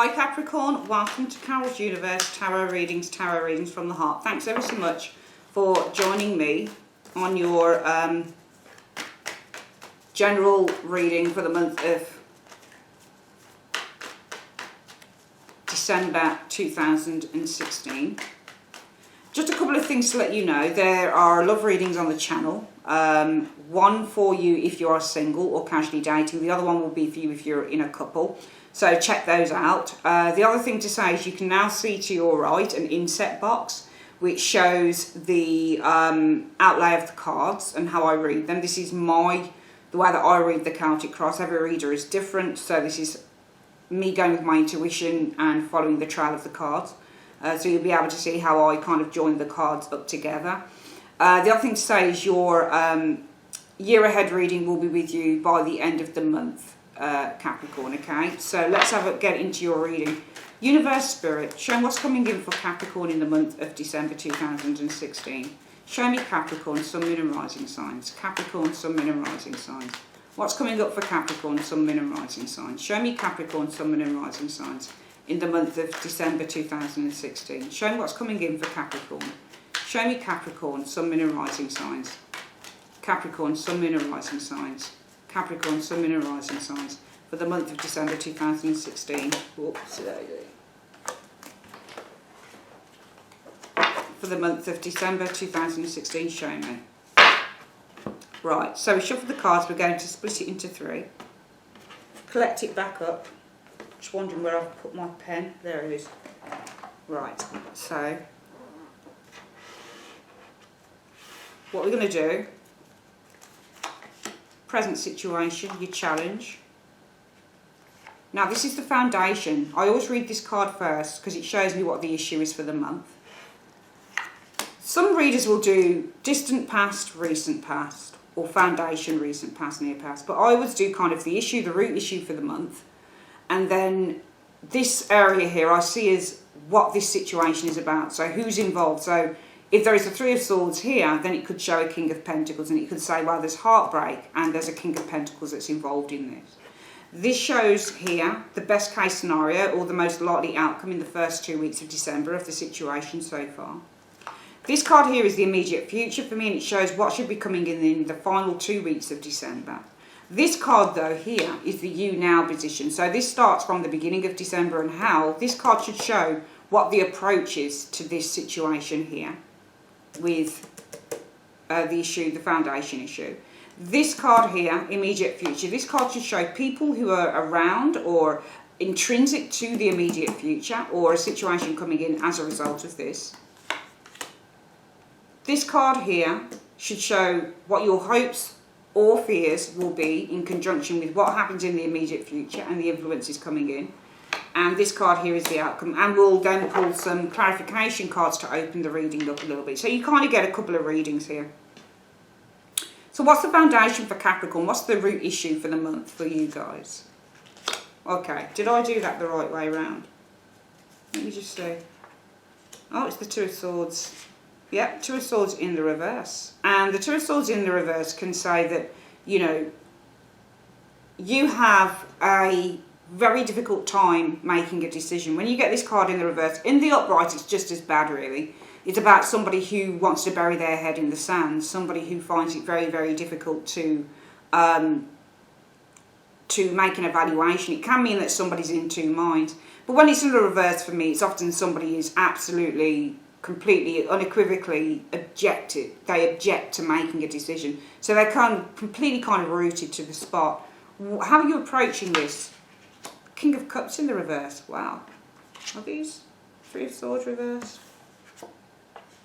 Hi Capricorn, welcome to Carol's Universe Tarot Readings from the Heart. Thanks ever so much for joining me on your general reading for the month of December 2016. Just a couple of things to let you know. There are love readings on the channel. One for you if you are single or casually dating. The other one will be for you if you're in a couple. So check those out. The other thing to say is you can now see to your right an inset box which shows the outlay of the cards and how I read them. This is the way that I read the Celtic Cross. Every reader is different, so this is me going with my intuition and following the trail of the cards. So you'll be able to see how I kind of join the cards up together. The other thing to say is your year ahead reading will be with you by the end of the month, Capricorn, okay? So let's get into your reading. Universe Spirit, show me what's coming in for Capricorn in the month of December 2016. Show me Capricorn, Sun, Moon and Rising signs. Capricorn, Sun, Moon and Rising signs. What's coming up for Capricorn, Sun, Moon and Rising signs? Show me Capricorn, Sun, Moon and Rising signs in the month of December 2016. Show me what's coming in for Capricorn. Show me Capricorn, Sun, Moon and Rising signs. Capricorn, Sun, Moon and Rising signs. Capricorn, Sun, Moon and Rising signs for the month of December 2016. Whoops, for the month of December 2016, show me. Right, so we shuffle the cards. We're going to split it into three. Collect it back up. Just wondering where I've put my pen. There it is. Right, so what we're going to do, present situation, your challenge. Now this is the foundation. I always read this card first because it shows me what the issue is for the month. Some readers will do distant past, recent past, or foundation, recent past, near past, but I always do kind of the issue, the root issue for the month, and then this area here I see as what this situation is about, so who's involved. So if there is a Three of Swords here, then it could show a King of Pentacles, and it could say, well, there's heartbreak and there's a King of Pentacles that's involved in this. This shows here the best case scenario or the most likely outcome in the first 2 weeks of December of the situation so far. This card here is the immediate future for me, and it shows what should be coming in the final 2 weeks of December. This card though here is the you now position. So this starts from the beginning of December and how this card should show what the approach is to this situation here with the issue, the foundation issue. This card here, immediate future, this card should show people who are around or intrinsic to the immediate future or a situation coming in as a result of this. This card here should show what your hopes or fears will be in conjunction with what happens in the immediate future and the influences coming in. And this card here is the outcome. And we'll then pull some clarification cards to open the reading up a little bit. So you kind of get a couple of readings here. So what's the foundation for Capricorn? What's the root issue for the month for you guys? Okay, did I do that the right way around? Let me just see. Oh, it's the Two of Swords. Yep, Two of Swords in the reverse. And the Two of Swords in the reverse can say that, you know, you have a very difficult time making a decision. When you get this card in the reverse, in the upright it's just as bad really. It's about somebody who wants to bury their head in the sand, somebody who finds it very, very difficult to make an evaluation. It can mean that somebody's in two minds. But when it's in the reverse for me, it's often somebody who's absolutely, completely, unequivocally objected. They object to making a decision. So they're completely rooted to the spot. How are you approaching this? King of Cups in the reverse. Wow. Are these Three of Swords reversed?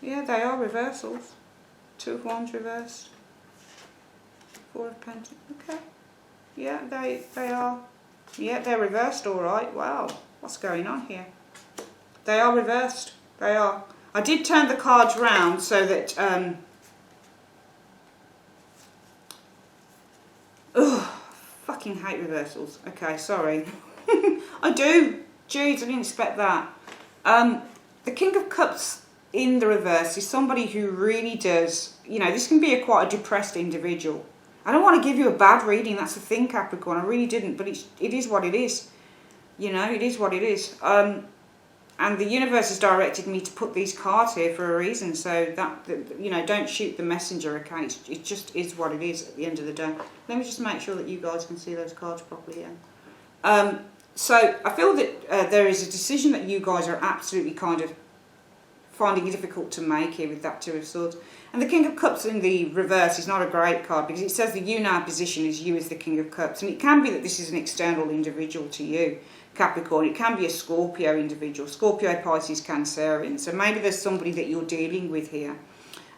Yeah, they are reversals. Two of Wands reversed. Four of Pentacles. Okay. Yeah, they are. Yeah, they're reversed all right. Wow. What's going on here? They are reversed. They are. I did turn the cards round so that fucking hate reversals. Okay, sorry. I do. Jeez, I didn't expect that. The King of Cups in the reverse is somebody who really does, you know, this can be quite a depressed individual. I don't want to give you a bad reading, that's the thing, Capricorn, I really didn't, but it is what it is. You know, it is what it is. And the universe has directed me to put these cards here for a reason. So that, you know, don't shoot the messenger, okay? It just is what it is at the end of the day. Let me just make sure that you guys can see those cards properly here. So I feel that there is a decision that you guys are absolutely kind of finding it difficult to make here with that Two of Swords. And the King of Cups in the reverse is not a great card because it says the you now position is you as the King of Cups. And it can be that this is an external individual to you, Capricorn. It can be a Scorpio individual, Scorpio, Pisces, Cancerian. So maybe there's somebody that you're dealing with here.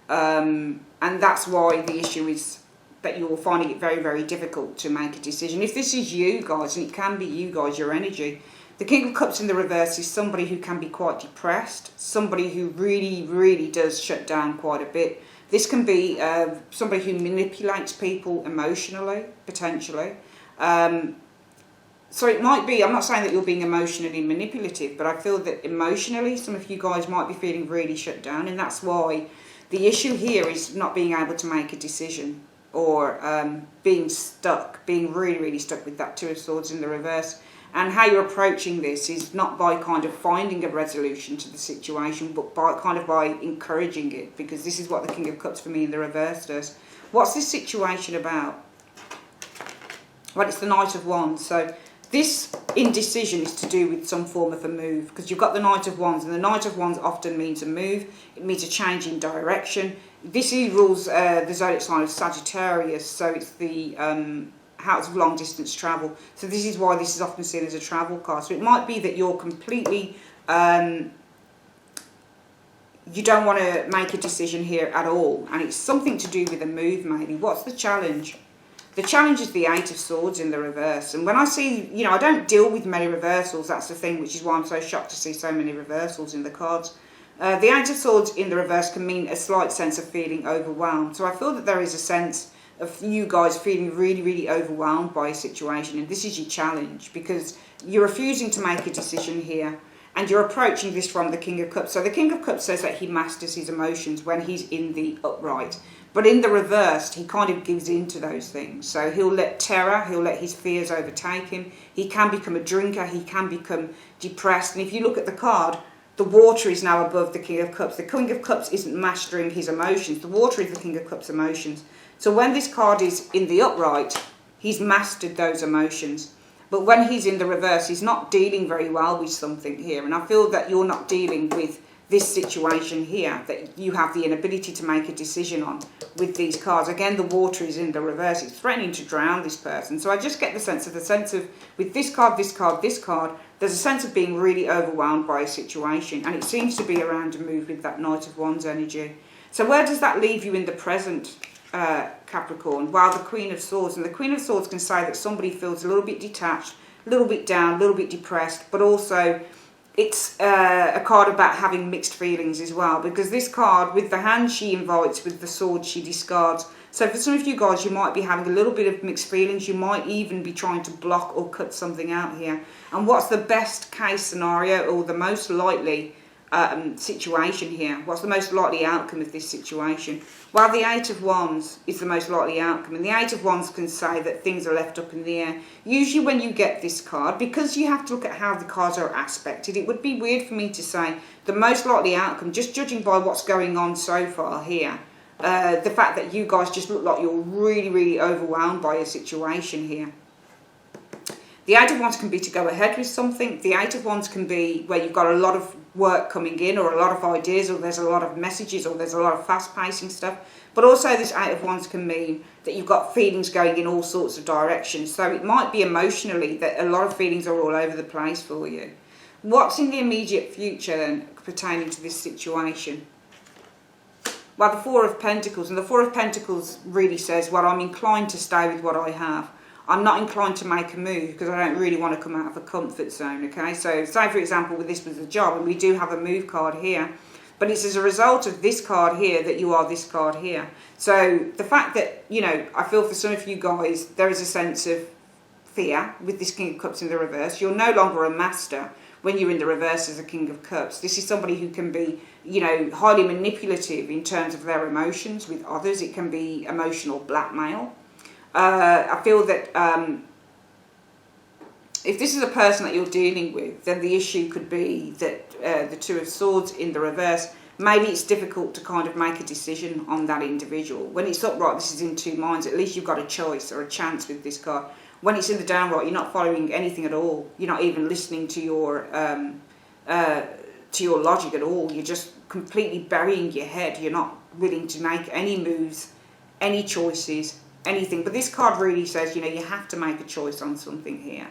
And that's why the issue is that you're finding it very, very difficult to make a decision. If this is you guys, and it can be you guys, your energy, the King of Cups in the reverse is somebody who can be quite depressed, somebody who really, really does shut down quite a bit. This can be somebody who manipulates people emotionally, potentially. So it might be, I'm not saying that you're being emotionally manipulative, but I feel that emotionally some of you guys might be feeling really shut down, and that's why the issue here is not being able to make a decision, or being stuck, being really, really stuck with that Two of Swords in the reverse. And how you're approaching this is not by kind of finding a resolution to the situation, but by encouraging it, because this is what the King of Cups for me in the reverse does. What's this situation about? Well, it's the Knight of Wands. So this indecision is to do with some form of a move, because you've got the Knight of Wands, and the Knight of Wands often means a move. It means a change in direction. This rules the zodiac sign of Sagittarius, so it's the house of long distance travel. So this is why this is often seen as a travel card. So it might be that you're completely, you don't want to make a decision here at all, and it's something to do with a move maybe. What's the challenge? The challenge is the Eight of Swords in the reverse. And when I see, you know, I don't deal with many reversals, that's the thing, which is why I'm so shocked to see so many reversals in the cards. The Eight of Swords in the reverse can mean a slight sense of feeling overwhelmed. So I feel that there is a sense of you guys feeling really, really overwhelmed by a situation, and this is your challenge, because you're refusing to make a decision here, and you're approaching this from the King of Cups. So the King of Cups says that he masters his emotions when he's in the upright, but in the reversed he kind of gives in to those things. So he'll let terror, he'll let his fears overtake him. He can become a drinker, he can become depressed. And if you look at the card, the water is now above the King of Cups. The King of Cups isn't mastering his emotions, the water is the King of Cups' emotions. So when this card is in the upright, he's mastered those emotions. But when he's in the reverse, he's not dealing very well with something here. And I feel that you're not dealing with this situation here, that you have the inability to make a decision on with these cards. Again, the water is in the reverse. It's threatening to drown this person. So I just get the sense of, with this card, this card, this card, there's a sense of being really overwhelmed by a situation. And it seems to be around a move with that Knight of Wands energy. So where does that leave you in the present, Capricorn? Well, the Queen of Swords. And the Queen of Swords can say that somebody feels a little bit detached, a little bit down, a little bit depressed, but also it's a card about having mixed feelings as well, because this card, with the hand she invites, with the sword she discards. So for some of you guys, you might be having a little bit of mixed feelings. You might even be trying to block or cut something out here. And what's the best case scenario, or the most likely situation here? What's the most likely outcome of this situation? Well, the Eight of Wands is the most likely outcome, and the Eight of Wands can say that things are left up in the air. Usually when you get this card, because you have to look at how the cards are aspected, it would be weird for me to say the most likely outcome, just judging by what's going on so far here. The fact that you guys just look like you're really, really overwhelmed by a situation here. The Eight of Wands can be to go ahead with something. The Eight of Wands can be where you've got a lot of work coming in, or a lot of ideas, or there's a lot of messages, or there's a lot of fast-pacing stuff. But also this Eight of Wands can mean that you've got feelings going in all sorts of directions. So it might be emotionally that a lot of feelings are all over the place for you. What's in the immediate future then pertaining to this situation? Well, the Four of Pentacles. And the Four of Pentacles really says, well, I'm inclined to stay with what I have. I'm not inclined to make a move because I don't really want to come out of a comfort zone, okay? So say, for example, with this was a job, and we do have a move card here, but it's as a result of this card here that you are this card here. So the fact that, you know, I feel for some of you guys, there is a sense of fear with this King of Cups in the reverse. You're no longer a master when you're in the reverse as a King of Cups. This is somebody who can be, you know, highly manipulative in terms of their emotions with others. It can be emotional blackmail. I feel that if this is a person that you're dealing with, then the issue could be that the Two of Swords in the reverse, maybe it's difficult to kind of make a decision on that individual. When it's upright, this is in two minds. At least you've got a choice or a chance with this card. When it's in the downright, you're not following anything at all. You're not even listening to your logic at all. You're just completely burying your head. You're not willing to make any moves, any choices, anything. But this card really says, you know, you have to make a choice on something here.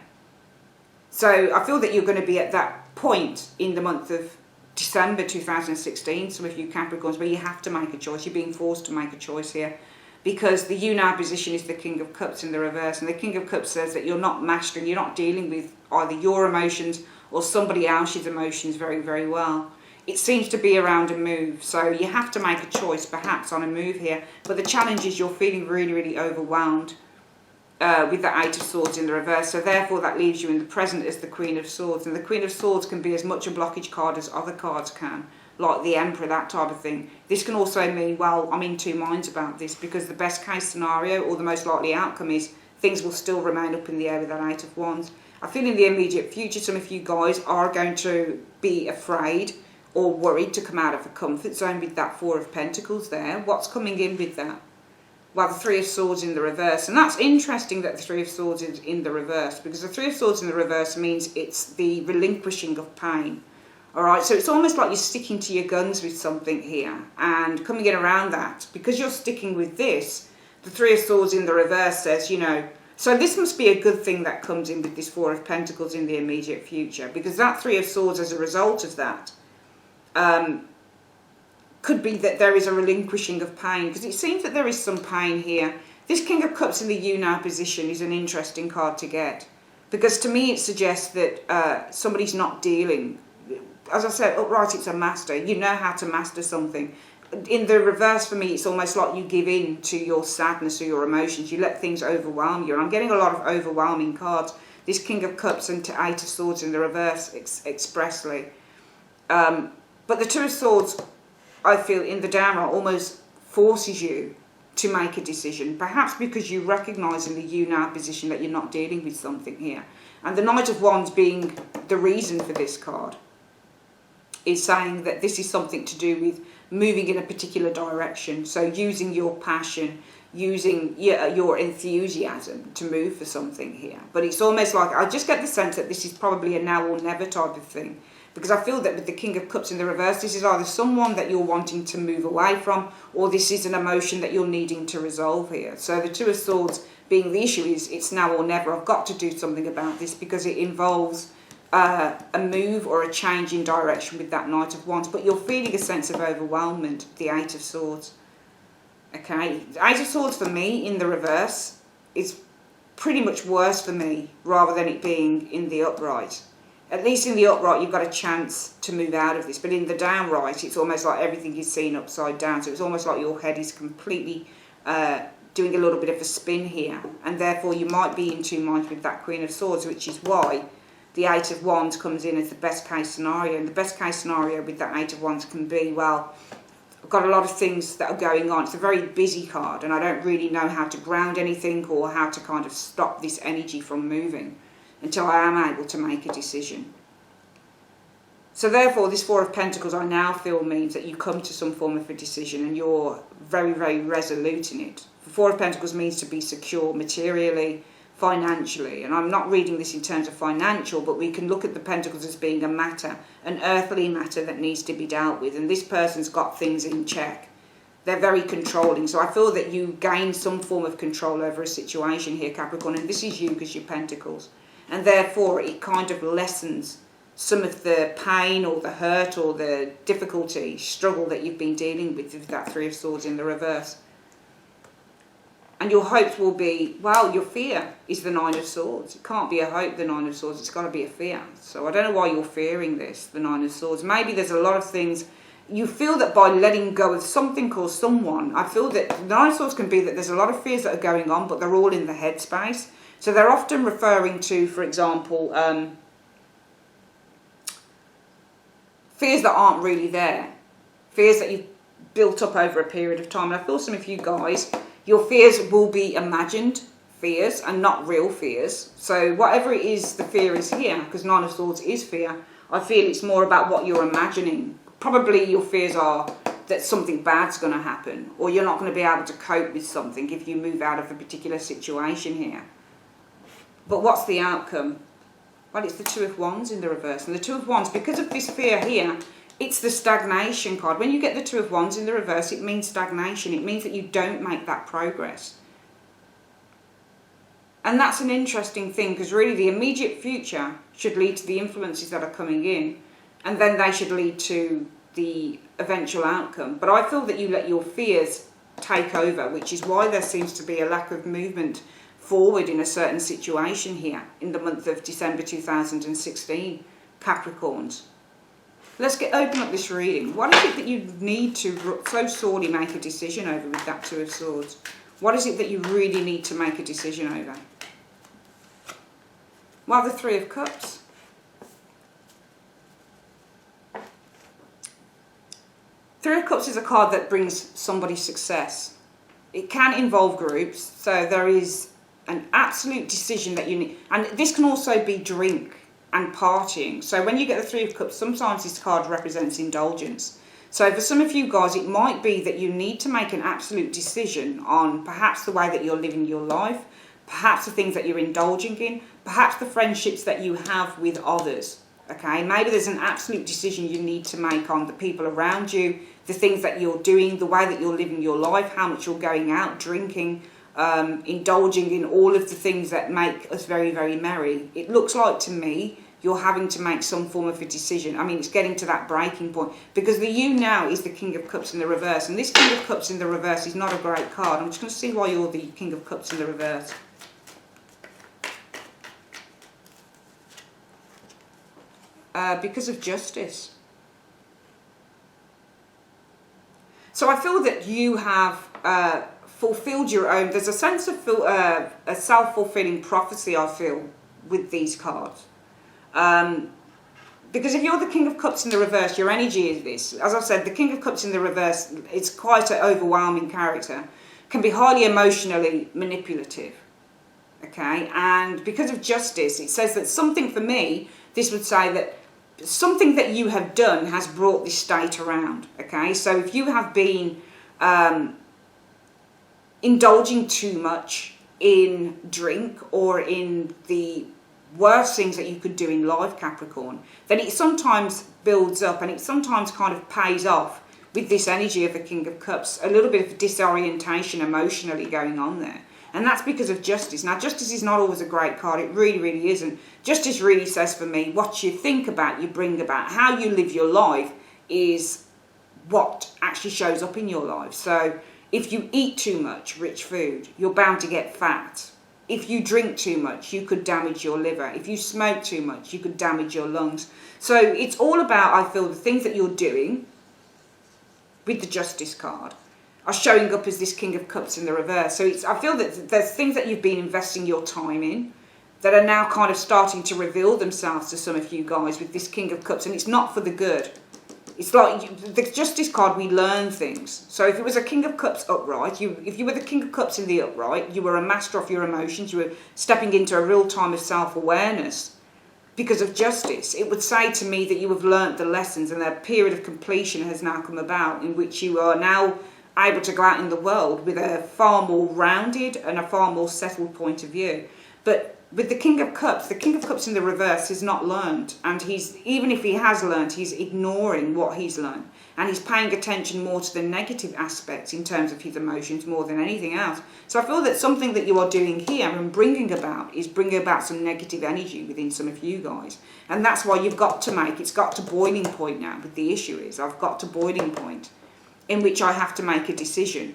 So I feel that you're going to be at that point in the month of December 2016, some of you Capricorns, where you have to make a choice. You're being forced to make a choice here, because the you now position is the King of Cups in the reverse, and the King of Cups says that you're not mastering, you're not dealing with either your emotions or somebody else's emotions very, very well. It seems to be around a move, so you have to make a choice perhaps on a move here, but the challenge is you're feeling really, really overwhelmed with the Eight of Swords in the reverse, so therefore that leaves you in the present as the Queen of Swords, and the Queen of Swords can be as much a blockage card as other cards can, like the Emperor, that type of thing. This can also mean, well, I'm in two minds about this, because the best case scenario or the most likely outcome is things will still remain up in the air with that Eight of Wands. I feel in the immediate future some of you guys are going to be afraid or worried to come out of a comfort zone with that Four of Pentacles there. What's coming in with that? Well, the Three of Swords in the reverse. And that's interesting that the Three of Swords is in the reverse, because the Three of Swords in the reverse means it's the relinquishing of pain. Alright, so it's almost like you're sticking to your guns with something here. And coming in around that, because you're sticking with this, the Three of Swords in the reverse says, you know, so this must be a good thing that comes in with this Four of Pentacles in the immediate future. Because that Three of Swords, as a result of that, could be that there is a relinquishing of pain, because it seems that there is some pain here. This King of Cups in the you now position is an interesting card to get, because to me it suggests that somebody's not dealing, as I said, upright it's a master. You know how to master something. In the reverse, for me, it's almost like you give in to your sadness or your emotions. You let things overwhelm you, and I'm getting a lot of overwhelming cards. This King of Cups and Eight of Swords in the reverse expressly. But the Two of Swords, I feel, in the downright almost forces you to make a decision, perhaps because you recognise in the you now position that you're not dealing with something here. And the Knight of Wands being the reason for this card is saying that this is something to do with moving in a particular direction, so using your passion, using your enthusiasm to move for something here. But it's almost like, I just get the sense that this is probably a now or never type of thing. Because I feel that with the King of Cups in the reverse, this is either someone that you're wanting to move away from, or this is an emotion that you're needing to resolve here. So the Two of Swords being the issue is, it's now or never. I've got to do something about this, because it involves a move or a change in direction with that Knight of Wands. But you're feeling a sense of overwhelmment, the Eight of Swords. Okay, the Eight of Swords for me in the reverse is pretty much worse for me, rather than it being in the upright. At least in the upright, you've got a chance to move out of this. But in the downright, it's almost like everything is seen upside down. So it's almost like your head is completely doing a little bit of a spin here. And therefore, you might be in two minds with that Queen of Swords, which is why the Eight of Wands comes in as the best case scenario. And the best case scenario with that Eight of Wands can be, well, I've got a lot of things that are going on. It's a very busy card, and I don't really know how to ground anything or how to kind of stop this energy from moving until I am able to make a decision. So therefore, this Four of Pentacles I now feel means that you come to some form of a decision and you're very, very resolute in it. The Four of Pentacles means to be secure materially, financially, and I'm not reading this in terms of financial, but we can look at the Pentacles as being a matter, an earthly matter that needs to be dealt with, and this person's got things in check. They're very controlling, so I feel that you gain some form of control over a situation here, Capricorn, and this is you because you're Pentacles. And therefore, it kind of lessens some of the pain or the hurt or the difficulty, struggle that you've been dealing with that Three of Swords in the reverse. And your hopes will be, well, your fear is the Nine of Swords. It can't be a hope, the Nine of Swords. It's got to be a fear. So I don't know why you're fearing this, the Nine of Swords. Maybe there's a lot of things. You feel that by letting go of something or someone, I feel that the Nine of Swords can be that there's a lot of fears that are going on, but they're all in the headspace. So they're often referring to, for example, fears that aren't really there. Fears that you've built up over a period of time. And I feel some of you guys, your fears will be imagined fears and not real fears. So whatever it is, the fear is here, because Nine of Swords is fear. I feel it's more about what you're imagining. Probably your fears are that something bad's going to happen, or you're not going to be able to cope with something if you move out of a particular situation here. But what's the outcome? Well, it's the Two of Wands in the reverse. And the Two of Wands, because of this fear here, it's the stagnation card. When you get the Two of Wands in the reverse, it means stagnation. It means that you don't make that progress. And that's an interesting thing, because really the immediate future should lead to the influences that are coming in, and then they should lead to the eventual outcome. But I feel that you let your fears take over, which is why there seems to be a lack of movement forward in a certain situation here in the month of December 2016, Capricorns. Let's open up this reading. What is it that you need to so sorely make a decision over with that Two of Swords? What is it that you really need to make a decision over? Well, the Three of Cups. Three of Cups is a card that brings somebody success. It can involve groups, so there is an absolute decision that you need. And this can also be drink and partying. So when you get the Three of Cups, sometimes this card represents indulgence. So for some of you guys, it might be that you need to make an absolute decision on perhaps the way that you're living your life, perhaps the things that you're indulging in, perhaps the friendships that you have with others. Okay, maybe there's an absolute decision you need to make on the people around you, the things that you're doing, the way that you're living your life, how much you're going out, drinking, indulging in all of the things that make us very, very merry. It looks like to me you're having to make some form of a decision. I mean, it's getting to that breaking point, because the you now is the King of Cups in the reverse, and this King of Cups in the reverse is not a great card. I'm just going to see why you're the King of Cups in the reverse. Because of justice. So I feel that you have fulfilled your own. There's a sense of a self-fulfilling prophecy, I feel, with these cards. Because if you're the King of Cups in the reverse, your energy is this. As I've said, the King of Cups in the reverse, it's quite an overwhelming character. Can be highly emotionally manipulative. Okay? And because of justice, it says that something, for me, this would say that something that you have done has brought this state around. Okay? So if you have been indulging too much in drink or in the worst things that you could do in life, Capricorn, then it sometimes builds up and it sometimes kind of pays off with this energy of the King of Cups, a little bit of disorientation emotionally going on there. And that's because of justice. Now, justice is not always a great card. It really, really isn't. Justice really says for me, what you think about, you bring about. How you live your life is what actually shows up in your life. So if you eat too much rich food, you're bound to get fat. If you drink too much, you could damage your liver. If you smoke too much, you could damage your lungs. So it's all about, I feel, the things that you're doing with the Justice card are showing up as this King of Cups in the reverse. So I feel that there's things that you've been investing your time in that are now kind of starting to reveal themselves to some of you guys with this King of Cups, and it's not for the good. It's like the Justice card, we learn things. So if it was a King of Cups upright, if you were the King of Cups in the upright, you were a master of your emotions, you were stepping into a real time of self-awareness because of justice. It would say to me that you have learnt the lessons and a period of completion has now come about in which you are now able to go out in the world with a far more rounded and a far more settled point of view. But with the King of Cups in the reverse has not learned, and even if he has learned, he's ignoring what he's learned, and he's paying attention more to the negative aspects in terms of his emotions more than anything else. So I feel that something that you are doing here and bringing about some negative energy within some of you guys, and that's why you've got to it's got to boiling point now. With the issue is, I've got to boiling point in which I have to make a decision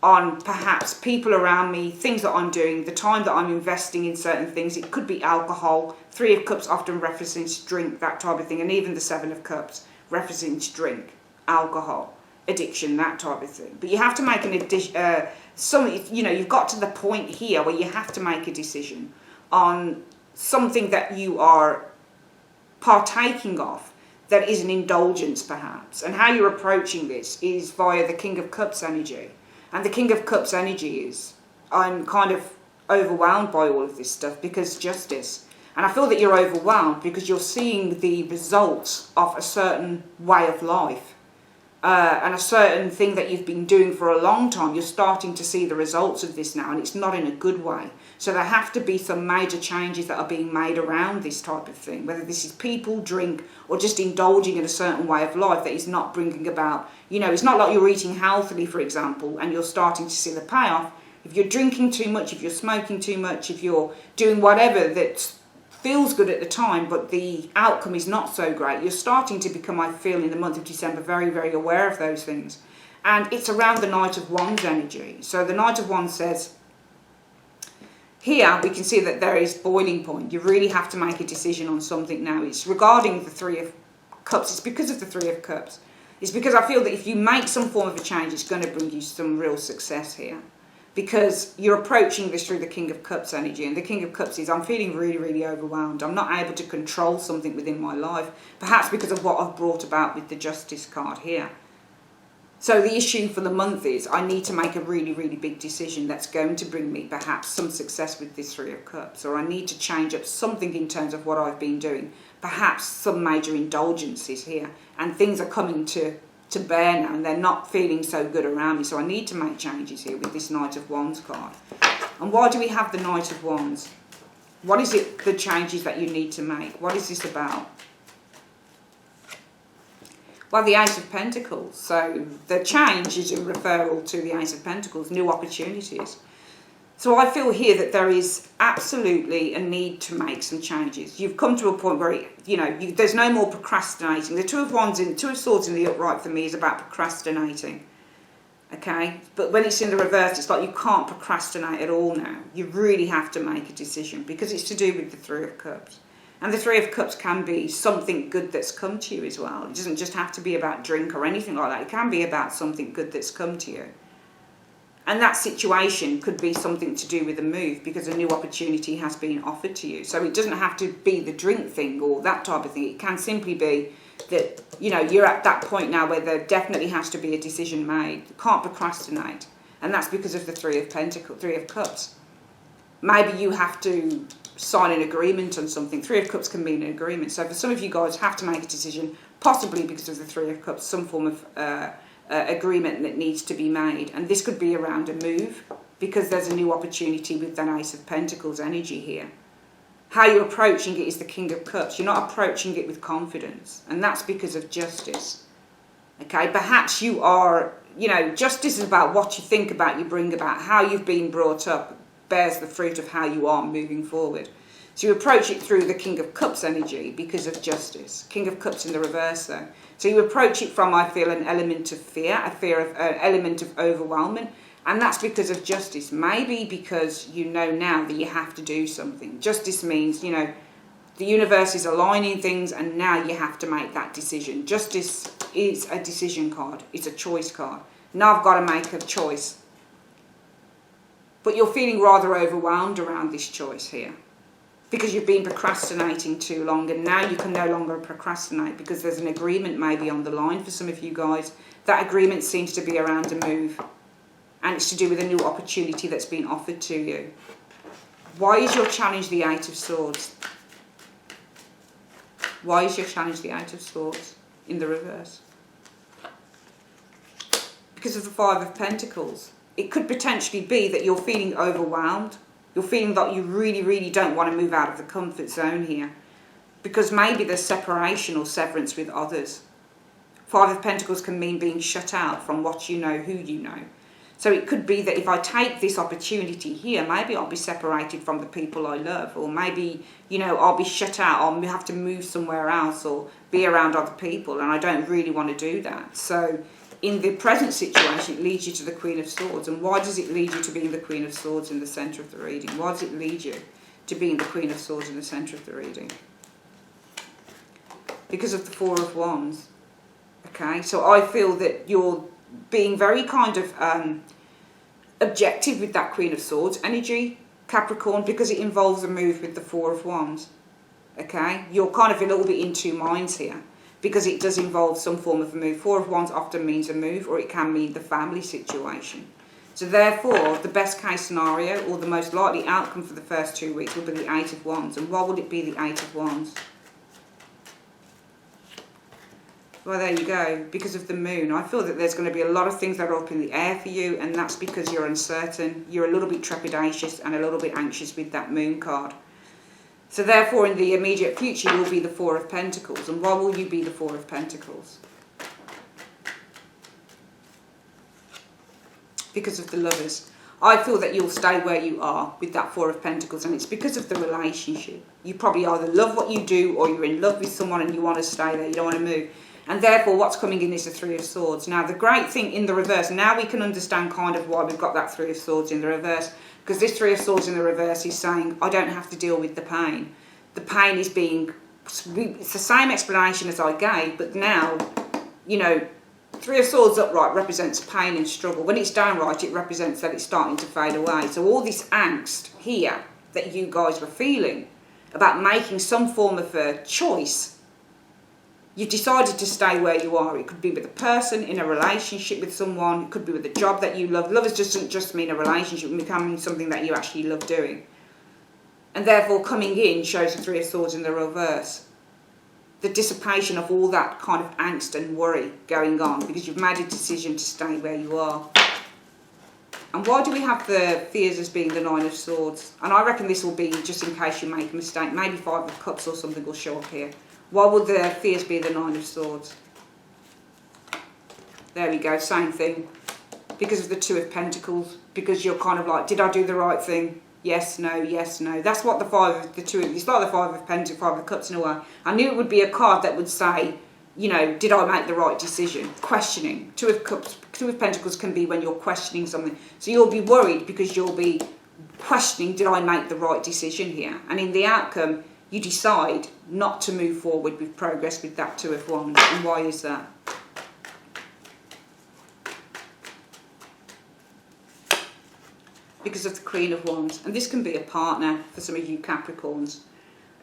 on perhaps people around me, things that I'm doing, the time that I'm investing in certain things. It could be alcohol. Three of Cups often referencing to drink, that type of thing, and even the Seven of Cups referencing to drink, alcohol, addiction, that type of thing. But you have to make you've got to the point here where you have to make a decision on something that you are partaking of that is an indulgence perhaps, and how you're approaching this is via the King of Cups energy. And the King of Cups energy is, I'm kind of overwhelmed by all of this stuff because justice. And I feel that you're overwhelmed because you're seeing the results of a certain way of life. And a certain thing that you've been doing for a long time, you're starting to see the results of this now, and it's not in a good way. So there have to be some major changes that are being made around this type of thing, whether this is people, drink, or just indulging in a certain way of life that is not bringing about, you know, it's not like you're eating healthily, for example, and you're starting to see the payoff. If you're drinking too much, if you're smoking too much, if you're doing whatever that feels good at the time, but the outcome is not so great, you're starting to become, I feel, in the month of December, very, very aware of those things. And it's around the Knight of Wands energy. So the Knight of Wands says, here we can see that there is boiling point. You really have to make a decision on something now. It's regarding the Three of Cups. It's because of the Three of Cups. It's because I feel that if you make some form of a change, it's going to bring you some real success here. Because you're approaching this through the King of Cups energy. And the King of Cups is, I'm feeling really, really overwhelmed. I'm not able to control something within my life. Perhaps because of what I've brought about with the Justice card here. So the issue for the month is, I need to make a really, really big decision that's going to bring me perhaps some success with this Three of Cups. Or I need to change up something in terms of what I've been doing. Perhaps some major indulgences here. And things are coming to bear now, and they're not feeling so good around me, so I need to make changes here with this Knight of Wands card. And why do we have the Knight of Wands? What is it, the changes that you need to make? What is this about? Well, the Ace of Pentacles. So the change is a referral to the Ace of Pentacles, new opportunities. So I feel here that there is absolutely a need to make some changes. You've come to a point where, there's no more procrastinating. The Two of Swords in the upright for me is about procrastinating. Okay? But when it's in the reverse, it's like you can't procrastinate at all now. You really have to make a decision because it's to do with the Three of Cups. And the Three of Cups can be something good that's come to you as well. It doesn't just have to be about drink or anything like that. It can be about something good that's come to you. And that situation could be something to do with a move because a new opportunity has been offered to you. So it doesn't have to be the drink thing or that type of thing. It can simply be that, you're at that point now where there definitely has to be a decision made. You can't procrastinate. And that's because of the Three of Cups. Maybe you have to sign an agreement on something. Three of Cups can mean an agreement. So for some of you guys have to make a decision, possibly because of the Three of Cups, some form of agreement that needs to be made. And this could be around a move because there's a new opportunity with that Ace of Pentacles energy here. How you're approaching it is the King of Cups. You're not approaching it with confidence. And that's because of justice. Okay, perhaps you are, justice is about what you think about, you bring about, how you've been brought up bears the fruit of how you are moving forward. So you approach it through the King of Cups energy because of justice. King of Cups in the reverse though. So you approach it from, I feel, an element of fear, an element of overwhelming. And that's because of justice. Maybe because you know now that you have to do something. Justice means, the universe is aligning things and now you have to make that decision. Justice is a decision card. It's a choice card. Now I've got to make a choice. But you're feeling rather overwhelmed around this choice here. Because you've been procrastinating too long and now you can no longer procrastinate because there's an agreement maybe on the line for some of you guys. That agreement seems to be around a move and it's to do with a new opportunity that's been offered to you. Why is your challenge the Eight of Swords? Why is your challenge the Eight of Swords in the reverse? Because of the Five of Pentacles. It could potentially be that you're feeling overwhelmed. You're feeling that you really, really don't want to move out of the comfort zone here. Because maybe there's separation or severance with others. Five of Pentacles can mean being shut out from what you know, who you know. So it could be that if I take this opportunity here, maybe I'll be separated from the people I love. Or maybe, I'll be shut out. I'll have to move somewhere else or be around other people. And I don't really want to do that. So in the present situation, it leads you to the Queen of Swords. And why does it lead you to being the Queen of Swords in the centre of the reading? Why does it lead you to being the Queen of Swords in the centre of the reading? Because of the Four of Wands. Okay, so I feel that you're being very kind of objective with that Queen of Swords energy, Capricorn, because it involves a move with the Four of Wands. Okay, you're kind of a little bit in two minds here. Because it does involve some form of a move. Four of Wands often means a move or it can mean the family situation. So therefore, the best case scenario or the most likely outcome for the first 2 weeks will be the Eight of Wands. And why would it be the Eight of Wands? Well, there you go. Because of the moon. I feel that there's going to be a lot of things that are up in the air for you, and that's because you're uncertain. You're a little bit trepidatious and a little bit anxious with that moon card. So therefore, in the immediate future, you'll be the Four of Pentacles. And why will you be the Four of Pentacles? Because of the Lovers. I feel that you'll stay where you are with that Four of Pentacles, and it's because of the relationship. You probably either love what you do or you're in love with someone and you want to stay there, you don't want to move. And therefore, what's coming in is the Three of Swords. Now, the great thing in the reverse, now we can understand kind of why we've got that Three of Swords in the reverse, because this Three of Swords in the reverse is saying, I don't have to deal with the pain. The pain is being, it's the same explanation as I gave, but now, you know, Three of Swords upright represents pain and struggle. When it's downright, it represents that it's starting to fade away. So all this angst here that you guys were feeling about making some form of a choice, you've decided to stay where you are. It could be with a person, in a relationship with someone. It could be with a job that you love. Love doesn't just mean a relationship. It can mean something that you actually love doing. And therefore, coming in shows the Three of Swords in the reverse. The dissipation of all that kind of angst and worry going on because you've made a decision to stay where you are. And why do we have the fears as being the Nine of Swords? And I reckon this will be just in case you make a mistake. Maybe Five of Cups or something will show up here. Why would the fears be the Nine of Swords? There we go, same thing. Because of the Two of Pentacles. Because you're kind of like, did I do the right thing? Yes, no, yes, no. That's what it's like the Five of Pentacles, Five of Cups in a way. I knew it would be a card that would say, you know, did I make the right decision? Questioning. Two of Cups, Two of Pentacles can be when you're questioning something. So you'll be worried because you'll be questioning, did I make the right decision here? And in the outcome, you decide not to move forward with progress with that Two of Wands. And why is that? Because of the Queen of Wands. And this can be a partner for some of you Capricorns.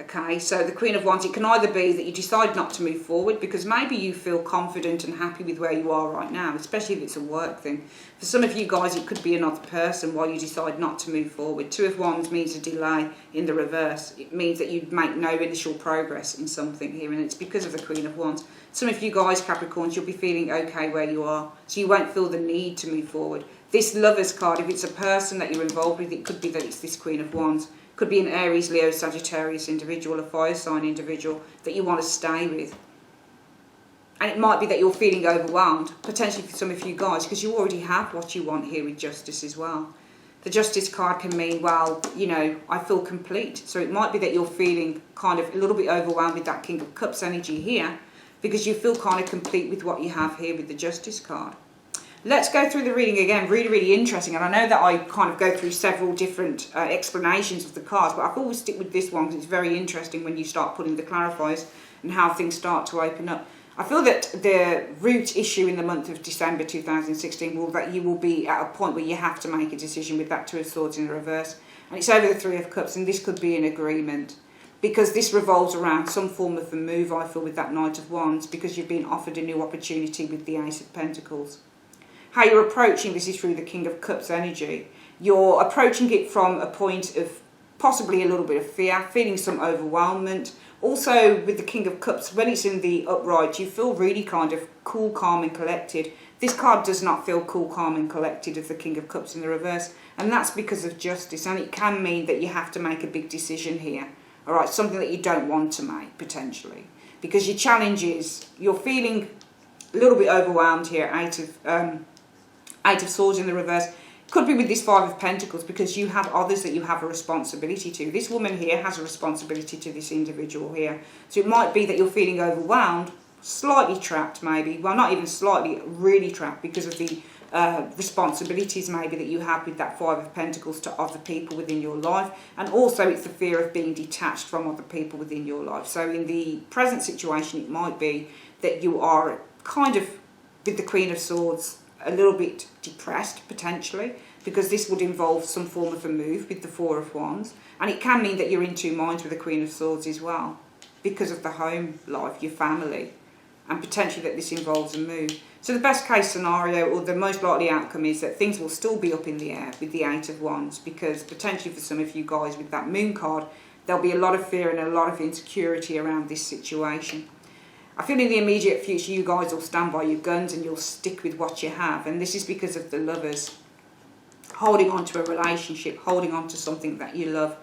Okay, so the Queen of Wands, it can either be that you decide not to move forward because maybe you feel confident and happy with where you are right now, especially if it's a work thing. For some of you guys, it could be another person why you decide not to move forward. Two of Wands means a delay in the reverse. It means that you make no initial progress in something here, and it's because of the Queen of Wands. Some of you guys, Capricorns, you'll be feeling okay where you are, so you won't feel the need to move forward. This Lovers card, if it's a person that you're involved with, it could be that it's this Queen of Wands. Could be an Aries, Leo, Sagittarius individual, a fire sign individual that you want to stay with. And it might be that you're feeling overwhelmed, potentially for some of you guys, because you already have what you want here with Justice as well. The Justice card can mean, well, you know, I feel complete. So it might be that you're feeling kind of a little bit overwhelmed with that King of Cups energy here, because you feel kind of complete with what you have here with the Justice card. Let's go through the reading again. Really, really interesting. And I know that I kind of go through several different explanations of the cards, but I thought we'd stick with this one because it's very interesting when you start putting the clarifiers and how things start to open up. I feel that the root issue in the month of December 2016 will that you will be at a point where you have to make a decision with that Two of Swords in the reverse. And it's over the Three of Cups, and this could be an agreement. Because this revolves around some form of a move, I feel, with that Knight of Wands, because you've been offered a new opportunity with the Ace of Pentacles. How you're approaching this is through the King of Cups energy. You're approaching it from a point of possibly a little bit of fear, feeling some overwhelmment. Also with the King of Cups, when it's in the upright, you feel really kind of cool, calm and collected. This card does not feel cool, calm and collected as the King of Cups in the reverse. And that's because of Justice. And it can mean that you have to make a big decision here. All right, something that you don't want to make, potentially. Because your challenge is, you're feeling a little bit overwhelmed here, Eight of Swords in the reverse. Could be with this Five of Pentacles because you have others that you have a responsibility to. This woman here has a responsibility to this individual here. So it might be that you're feeling overwhelmed, slightly trapped maybe. Well, not even slightly, really trapped because of the responsibilities maybe that you have with that Five of Pentacles to other people within your life. And also it's the fear of being detached from other people within your life. So in the present situation, it might be that you are kind of, with the Queen of Swords, a little bit depressed potentially, because this would involve some form of a move with the Four of Wands, and it can mean that you're in two minds with the Queen of Swords as well because of the home life, your family, and potentially that this involves a move. So the best case scenario, or the most likely outcome, is that things will still be up in the air with the Eight of Wands, because potentially for some of you guys with that Moon card, there'll be a lot of fear and a lot of insecurity around this situation. I feel in the immediate future you guys will stand by your guns and you'll stick with what you have, and this is because of the Lovers. Holding on to a relationship, holding on to something that you love.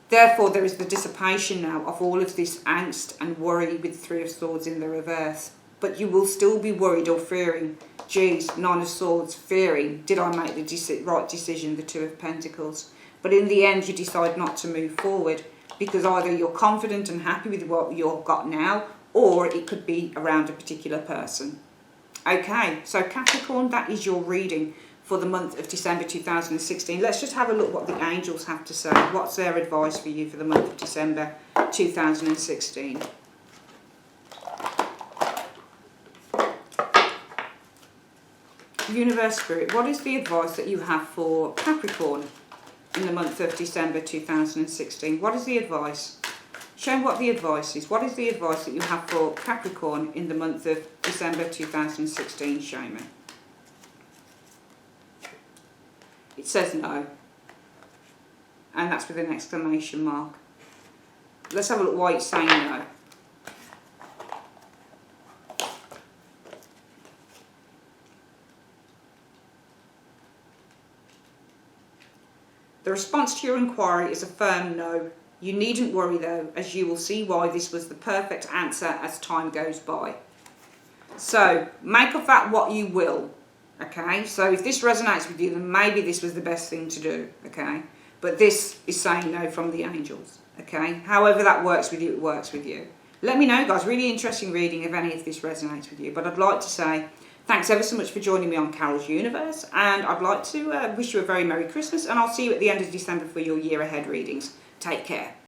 Therefore, there is the dissipation now of all of this angst and worry with Three of Swords in the reverse. But you will still be worried or fearing, geez, Nine of Swords, fearing, did I make the right decision, the Two of Pentacles? But in the end, you decide not to move forward because either you're confident and happy with what you've got now, or it could be around a particular person. Okay, so Capricorn, that is your reading for the month of December 2016. Let's just have a look what the angels have to say. What's their advice for you for the month of December 2016? Universe Spirit, what is the advice that you have for Capricorn in the month of December 2016? What is the advice? Show me what the advice is. What is the advice that you have for Capricorn in the month of December 2016? Show me. It says no. And that's with an exclamation mark. Let's have a look why it's saying no. The response to your inquiry is a firm no. You needn't worry though, as you will see why this was the perfect answer as time goes by. So, make of that what you will. Okay, so if this resonates with you, then maybe this was the best thing to do, okay? But this is saying no from the angels, okay? However that works with you, it works with you. Let me know, guys. Really interesting reading if any of this resonates with you. But I'd like to say thanks ever so much for joining me on Carol's Universe. And I'd like to wish you a very Merry Christmas. And I'll see you at the end of December for your year ahead readings. Take care.